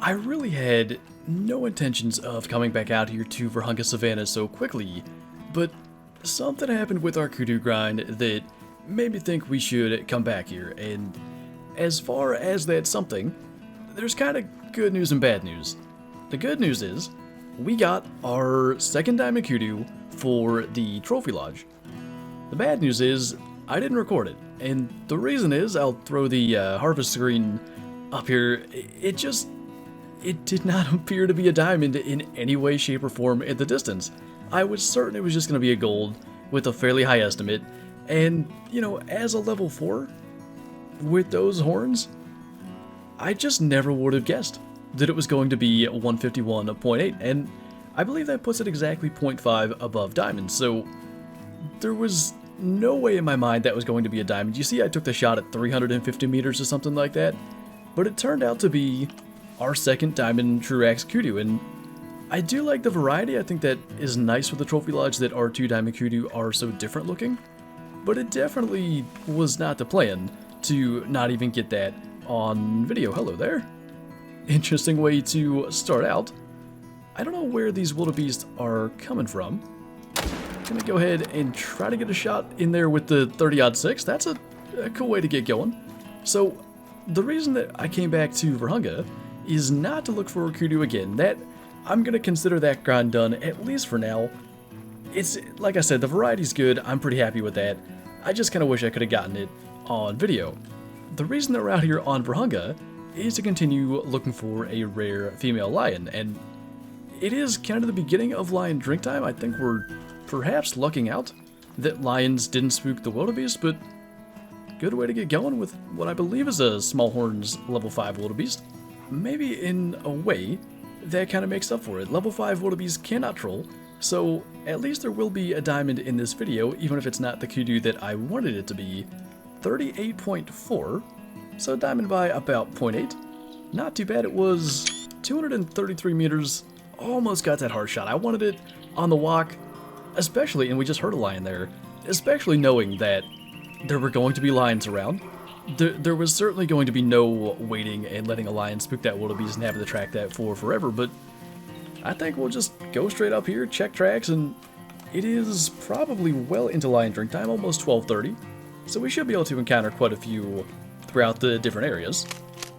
I really had no intentions of coming back out here to Vurhonga Savanna so quickly, but something happened with our kudu grind that made me think we should come back here, and as far as that something, there's kind of good news and bad news. The good news is, we got our second diamond kudu for the trophy lodge. The bad news is, I didn't record it, and the reason is, I'll throw the harvest screen up here, it did not appear to be a diamond in any way, shape, or form in the distance. I was certain it was just going to be a gold with a fairly high estimate, and, you know, as a level 4, with those horns, I just never would have guessed that it was going to be 151.8, and I believe that puts it exactly 0.5 above diamond, so there was no way in my mind that was going to be a diamond. You see, I took the shot at 350 meters or something like that, but it turned out to be our second diamond Truax kudu, and I do like the variety. I think that is nice with the trophy lodge that our two diamond kudu are so different looking, but it definitely was not the plan to not even get that on video. Hello there. Interesting way to start out. I don't know where these wildebeests are coming from. I'm gonna go ahead and try to get a shot in there with the 30-06. That's a cool way to get going. So the reason that I came back to Vurhonga is not to look for a kudu again. That I'm gonna consider that grind done, at least for now. It's, like I said, the variety's good. I'm pretty happy with that. I just kind of wish I could have gotten it on video. The reason that we're out here on Vurhonga is to continue looking for a rare female lion, and it is kind of the beginning of lion drink time. I think we're perhaps lucking out that lions didn't spook the wildebeest, but good way to get going with what I believe is a small horns level 5 wildebeest. Maybe in a way that kind of makes up for it. Level 5 wildebeest cannot troll, so at least there will be a diamond in this video, even if it's not the kudu that I wanted it to be. 38.4, so diamond by about 0.8. Not too bad. It was 233 meters. Almost got that hard shot. I wanted it on the walk, especially, and we just heard a lion there, especially knowing that there were going to be lions around. There was certainly going to be no waiting and letting a lion spook that wildebeest and having to track that for forever, but I think we'll just go straight up here, check tracks, and it is probably well into lion drink time, almost 12:30, so we should be able to encounter quite a few throughout the different areas.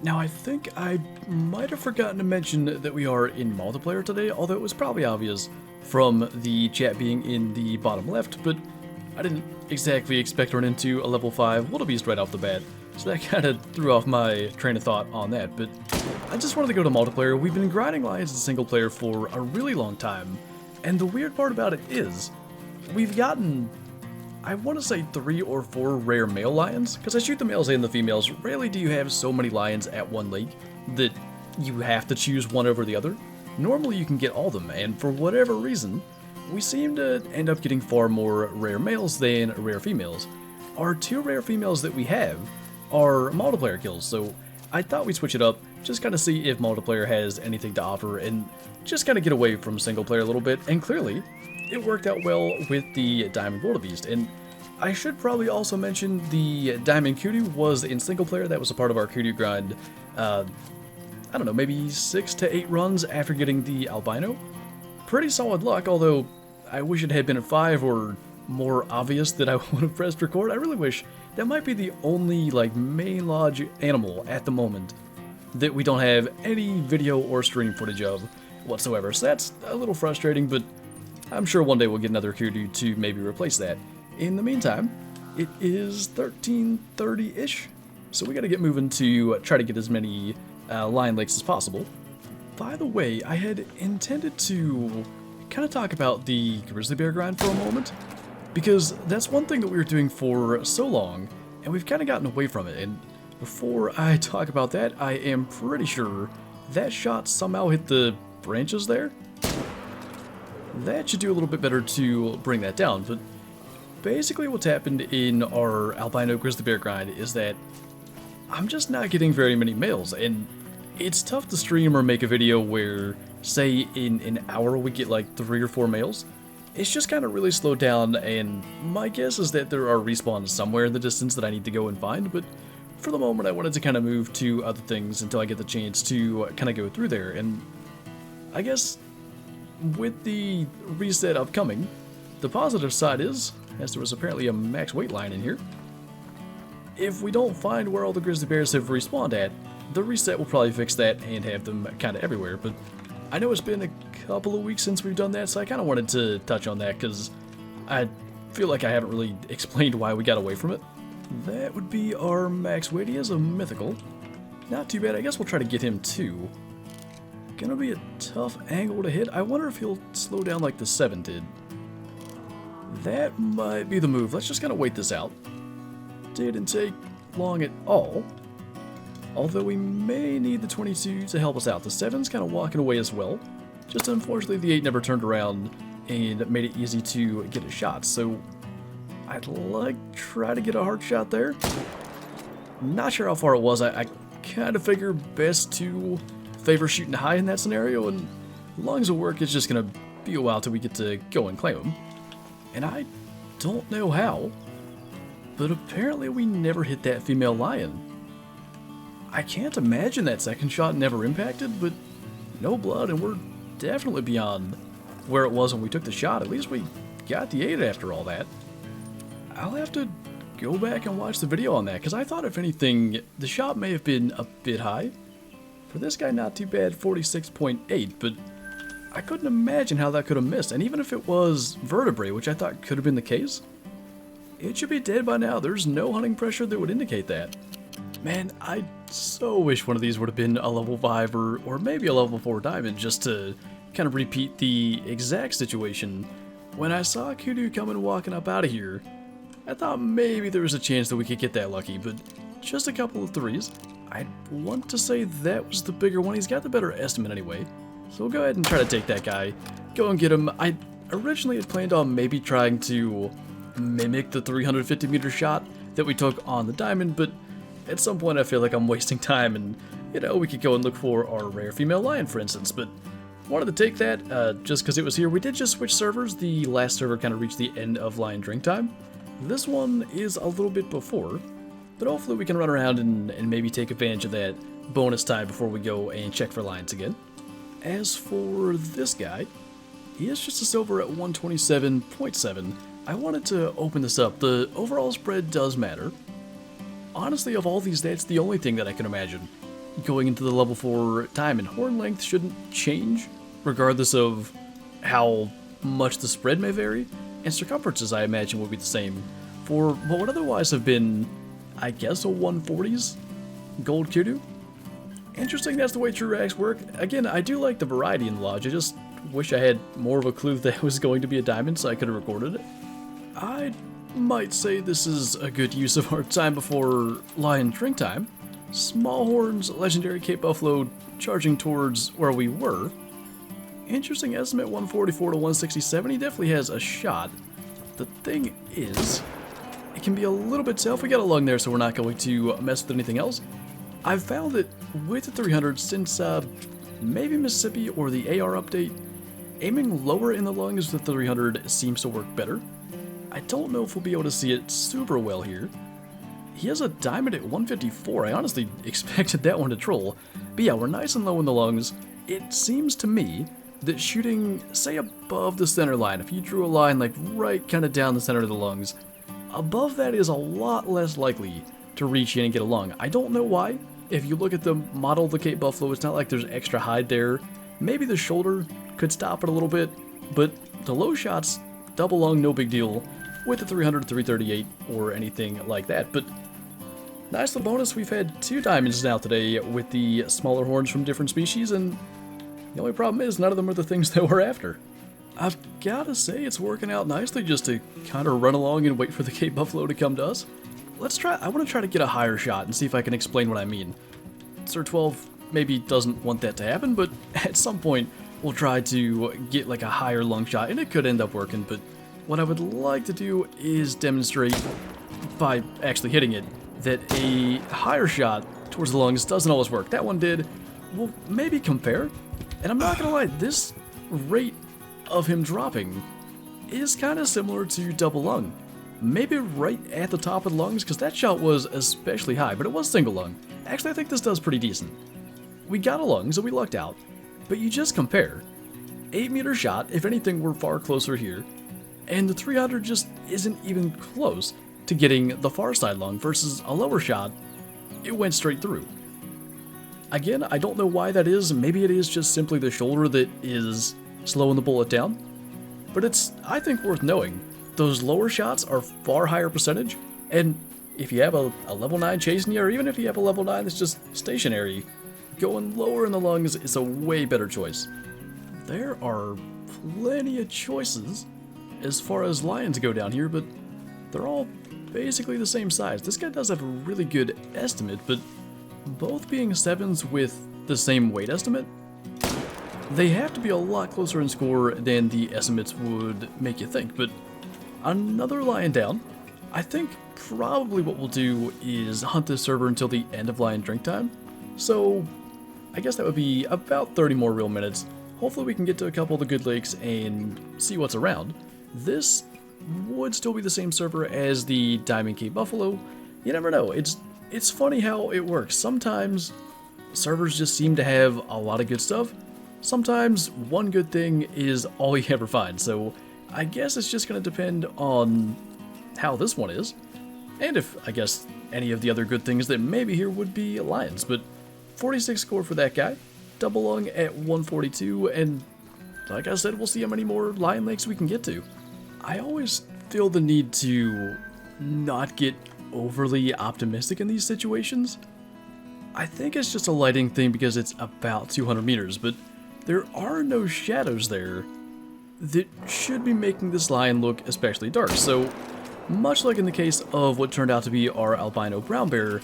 Now, I think I might have forgotten to mention that we are in multiplayer today, although it was probably obvious from the chat being in the bottom left, but I didn't exactly expect to run into a level 5 wildebeest right off the bat, so that kind of threw off my train of thought on that, but I just wanted to go to multiplayer. We've been grinding lions in single player for a really long time, and the weird part about it is, we've gotten, I want to say 3 or 4 rare male lions, because I shoot the males and the females. Rarely do you have so many lions at one lake that you have to choose one over the other. Normally you can get all of them, and for whatever reason, we seem to end up getting far more rare males than rare females. Our 2 rare females that we have are multiplayer kills, so I thought we'd switch it up, just kind of see if multiplayer has anything to offer, and just kind of get away from single player a little bit, and clearly, it worked out well with the Diamond Wildebeest. And I should probably also mention the Diamond Kudu was in single player. That was a part of our Kudu grind, I don't know, maybe 6 to 8 runs after getting the albino. Pretty solid luck, although I wish it had been at 5 or more obvious that I would have pressed record. I really wish. That might be the only like main lodge animal at the moment that we don't have any video or stream footage of whatsoever. So that's a little frustrating, but I'm sure one day we'll get another kudu to maybe replace that. In the meantime, it is 13:30-ish, so we gotta get moving to try to get as many lion lakes as possible. By the way, I had intended to kind of talk about the grizzly bear grind for a moment, because that's one thing that we were doing for so long, and we've kind of gotten away from it. And before I talk about that, I am pretty sure that shot somehow hit the branches there. That should do a little bit better to bring that down, but basically what's happened in our albino grizzly bear grind is that I'm just not getting very many males, and it's tough to stream or make a video where, say, in an hour we get like 3 or 4 males. It's just kind of really slowed down, and my guess is that there are respawns somewhere in the distance that I need to go and find, but for the moment I wanted to kind of move to other things until I get the chance to kind of go through there. And I guess with the reset upcoming, the positive side is, as there was apparently a max weight line in here, if we don't find where all the grizzly bears have respawned at, the reset will probably fix that and have them kind of everywhere. But I know it's been a couple of weeks since we've done that, so I kind of wanted to touch on that because I feel like I haven't really explained why we got away from it. That would be our max weight. He is a mythical. Not too bad. I guess we'll try to get him too. Gonna be a tough angle to hit. I wonder if he'll slow down like the 7 did. That might be the move. Let's just kind of wait this out. Didn't take long at all. Although we may need the 22 to help us out. The 7's kind of walking away as well. Just unfortunately the 8 never turned around and made it easy to get a shot. So I'd like to try to get a hard shot there. Not sure how far it was. I kind of figure best to favor shooting high in that scenario, and as long as it works, it's just going to be a while till we get to go and claim him. And I don't know how, but apparently we never hit that female lion. I can't imagine that second shot never impacted, but no blood, and we're definitely beyond where it was when we took the shot. At least we got the 8 after all that. I'll have to go back and watch the video on that, because I thought if anything, the shot may have been a bit high. For this guy, not too bad, 46.8, but I couldn't imagine how that could have missed. And even if it was vertebrae, which I thought could have been the case, it should be dead by now. There's no hunting pressure that would indicate that. Man, I so wish one of these would have been a level 5 or maybe a level 4 diamond, just to kind of repeat the exact situation. When I saw Kudu coming walking up out of here, I thought maybe there was a chance that we could get that lucky, but just a couple of 3s. I'd want to say that was the bigger one. He's got the better estimate anyway. So we'll go ahead and try to take that guy. Go and get him. I originally had planned on maybe trying to mimic the 350 meter shot that we took on the diamond, but at some point I feel like I'm wasting time, and you know, we could go and look for our rare female lion, for instance. But wanted to take that just because it was here. We did just switch servers. The last server kind of reached the end of lion drink time. This one is a little bit before, but hopefully we can run around and maybe take advantage of that bonus time before we go and check for lions again. As for this guy, he is just a silver at 127.7. I wanted to open this up. The overall spread does matter. Honestly, of all these, that's the only thing that I can imagine. Going into the level 4 time, and horn length shouldn't change, regardless of how much the spread may vary, and circumferences I imagine will be the same for what would otherwise have been, I guess, a 140s gold kudu. Interesting, that's the way true rags work. Again, I do like the variety in the lodge. I just wish I had more of a clue that it was going to be a diamond so I could have recorded it. I might say this is a good use of our time before lion drink time. Small horns, legendary Cape Buffalo charging towards where we were. Interesting estimate, 144 to 167. He definitely has a shot. The thing is, it can be a little bit tough. We got a lung there, so we're not going to mess with anything else. I've found that with the 300, since maybe Mississippi or the AR update, aiming lower in the lungs with the 300 seems to work better. I don't know if we'll be able to see it super well here. He has a diamond at 154. I honestly expected that one to troll. But yeah, we're nice and low in the lungs. It seems to me that shooting, say, above the center line, if you drew a line like right kind of down the center of the lungs, above that is a lot less likely to reach in and get a lung. I don't know why. If you look at the model of the Cape Buffalo, it's not like there's extra hide there. Maybe the shoulder could stop it a little bit, but the low shots, double lung, no big deal with the 300, 338, or anything like that. But nice little bonus, we've had 2 diamonds now today with the smaller horns from different species, and the only problem is none of them are the things that we're after. I've gotta say, it's working out nicely just to kind of run along and wait for the Cape Buffalo to come to us. Let's try, I want to try to get a higher shot and see if I can explain what I mean. Sir 12 maybe doesn't want that to happen, but at some point we'll try to get like a higher lung shot, and it could end up working. But what I would like to do is demonstrate, by actually hitting it, that a higher shot towards the lungs doesn't always work. That one did. We'll maybe compare, and I'm not gonna lie, this rate of him dropping is kind of similar to double lung. maybe right at the top of the lungs, because that shot was especially high, but it was single lung. Actually, I think this does pretty decent. We got a lung, so we lucked out, but you just compare. 8-meter shot, if anything, we're far closer here, and the 300 just isn't even close to getting the far side lung versus a lower shot, it went straight through. Again, I don't know why that is. Maybe it is just simply the shoulder that is slowing the bullet down, but it's, I think, worth knowing. Those lower shots are far higher percentage, and if you have a level 9 chasing you, or even if you have a level 9 that's just stationary, going lower in the lungs is a way better choice. There are plenty of choices as far as lions go down here, but they're all basically the same size. This guy does have a really good estimate, but both being 7s with the same weight estimate, they have to be a lot closer in score than the estimates would make you think. But another lion down. I think probably what we'll do is hunt this server until the end of lion drink time. So I guess that would be about 30 more real minutes. Hopefully we can get to a couple of the good lakes and see what's around. This would still be the same server as the Diamond Cape Buffalo. You never know. It's funny how it works. Sometimes servers just seem to have a lot of good stuff. Sometimes one good thing is all you ever find. So I guess it's just going to depend on how this one is. And if, I guess, any of the other good things that maybe here would be lions. But 46 score for that guy. Double lung at 142. And like I said, we'll see how many more lion lakes we can get to. I always feel the need to not get overly optimistic in these situations. I think it's just a lighting thing because it's about 200 meters, but there are no shadows there that should be making this lion look especially dark. So, much like in the case of what turned out to be our albino brown bear,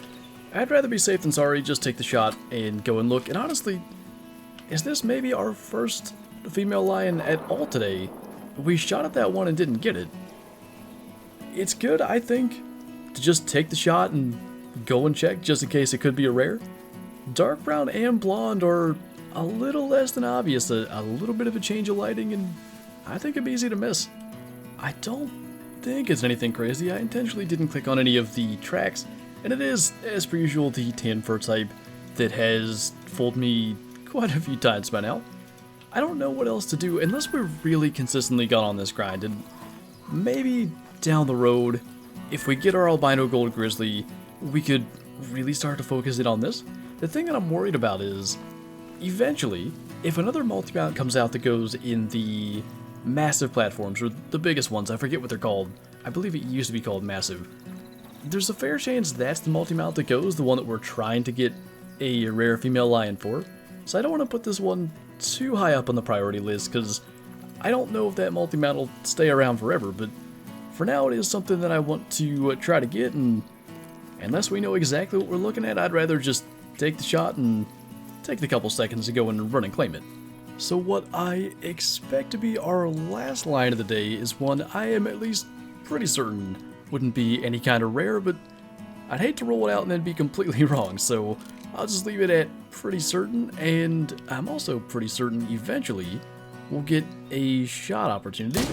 I'd rather be safe than sorry, just take the shot and go and look. And honestly, is this maybe our first female lion at all today? We shot at that one and didn't get it. It's good, I think, to just take the shot and go and check just in case it could be a rare. Dark brown and blonde are a little less than obvious, a little bit of a change of lighting, and I think it'd be easy to miss. I don't think it's anything crazy. I intentionally didn't click on any of the tracks, and it is, as per usual, the tan fur type that has fooled me quite a few times by now. I don't know what else to do unless we're really consistently got on this grind, and maybe down the road, if we get our albino gold grizzly, we could really start to focus in on this. The thing that I'm worried about is, eventually, if another multi-mount comes out that goes in the massive platforms, or the biggest ones, I forget what they're called, I believe it used to be called massive, there's a fair chance that's the multi-mount that goes, the one that we're trying to get a rare female lion for. So I don't want to put this one too high up on the priority list, because I don't know if that multi-mount will stay around forever, but for now it is something that I want to try to get, and unless we know exactly what we're looking at, I'd rather just take the shot and take the couple seconds to go and run and claim it. So what I expect to be our last line of the day is one I am at least pretty certain wouldn't be any kind of rare, but I'd hate to roll it out and then be completely wrong, so I'll just leave it at pretty certain, and I'm also pretty certain eventually we'll get a shot opportunity.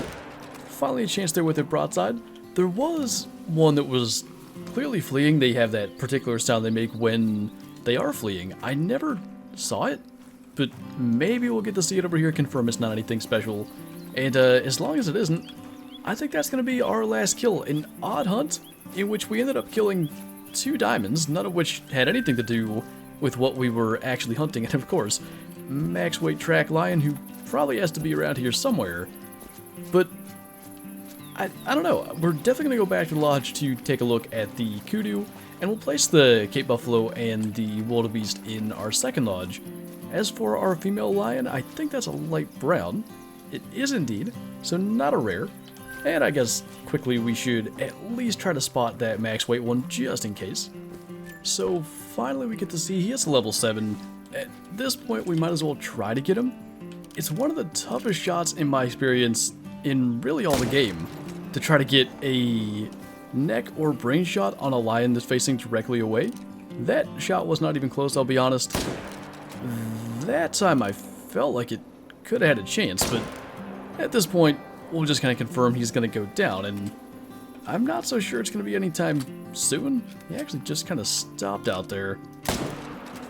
Finally a chance there with it broadside. There was one that was clearly fleeing. They have that particular sound they make when they are fleeing. I never saw it, but maybe we'll get to see it over here, confirm it's not anything special. And as long as it isn't, I think that's going to be our last kill. An odd hunt in which we ended up killing 2 diamonds, none of which had anything to do with what we were actually hunting. And of course, max weight track lion, who probably has to be around here somewhere. But I don't know. We're definitely going to go back to the lodge to take a look at the kudu, and we'll place the Cape Buffalo and the wildebeest in our second lodge. As for our female lion, I think that's a light brown. It is indeed, so not a rare. And I guess quickly we should at least try to spot that max weight one just in case. So finally we get to see he is level 7. At this point we might as well try to get him. It's one of the toughest shots in my experience in really all the game to try to get a neck or brain shot on a lion that's facing directly away. That shot was not even close, I'll be honest. That time I felt like it could have had a chance, but at this point we'll just kind of confirm he's going to go down, and I'm not so sure it's going to be anytime soon. He actually just kind of stopped out there.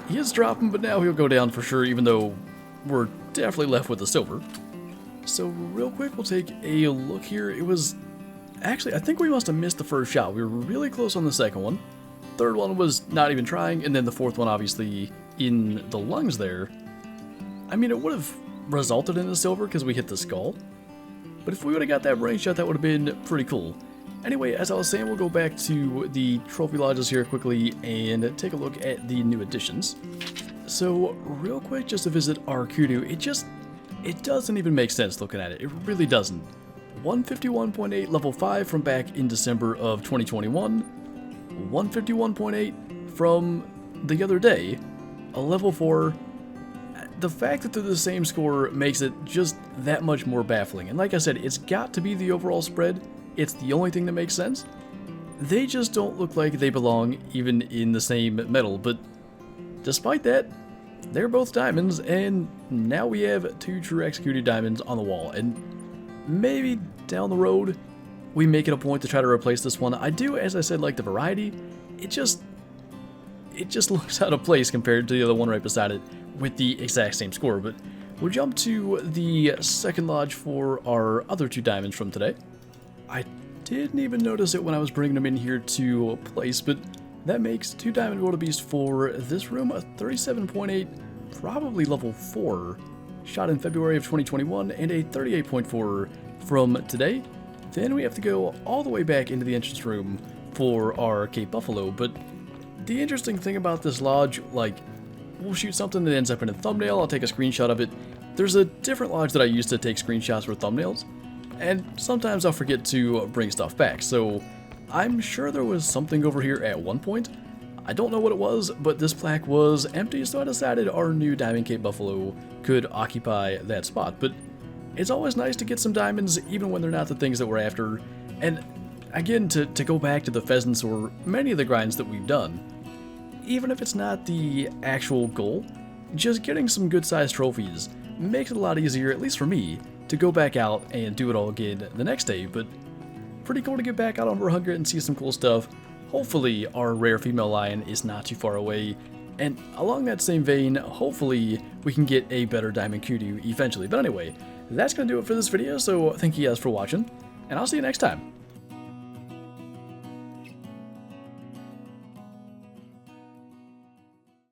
He is dropping, but now he'll go down for sure, even though we're definitely left with the silver. So real quick, we'll take a look here. It was... Actually, I think we must have missed the first shot. We were really close on the second one. Third one was not even trying, and then the fourth one obviously in the lungs there. I mean, it would have resulted in a silver because we hit the skull. But if we would have got that brain shot, that would have been pretty cool. Anyway, as I was saying, we'll go back to the trophy lodges here quickly and take a look at the new additions. So, real quick, just to visit our kudu, it doesn't even make sense looking at it. It really doesn't. 151.8 level 5 from back in December of 2021. 151.8 from the other day. A level 4. The fact that they're the same score makes it just that much more baffling. And like I said, it's got to be the overall spread. It's the only thing that makes sense. They just don't look like they belong even in the same metal, but despite that, they're both diamonds, and now we have 2 true executed diamonds on the wall, and maybe down the road, we make it a point to try to replace this one. I do, as I said, like the variety. It just looks out of place compared to the other one right beside it with the exact same score, but we'll jump to the second lodge for our other 2 diamonds from today. I didn't even notice it when I was bringing them in here to place, but that makes 2 diamond wildebeest for this room, a 37.8, probably level 4, shot in February of 2021, and a 38.4 from today. Then we have to go all the way back into the entrance room for our Cape Buffalo, but the interesting thing about this lodge, like, we'll shoot something that ends up in a thumbnail, I'll take a screenshot of it. There's a different lodge that I use to take screenshots for thumbnails, and sometimes I'll forget to bring stuff back, so I'm sure there was something over here at one point. I don't know what it was, but this plaque was empty, so I decided our new Diamond Cape Buffalo could occupy that spot. But it's always nice to get some diamonds, even when they're not the things that we're after. And again, to go back to the pheasants or many of the grinds that we've done, even if it's not the actual goal, just getting some good-sized trophies makes it a lot easier, at least for me, to go back out and do it all again the next day. But pretty cool to get back out on Vurhonga and see some cool stuff. Hopefully our rare female lion is not too far away. And along that same vein, hopefully we can get a better diamond kudu eventually. But anyway, that's going to do it for this video, so thank you guys for watching, and I'll see you next time.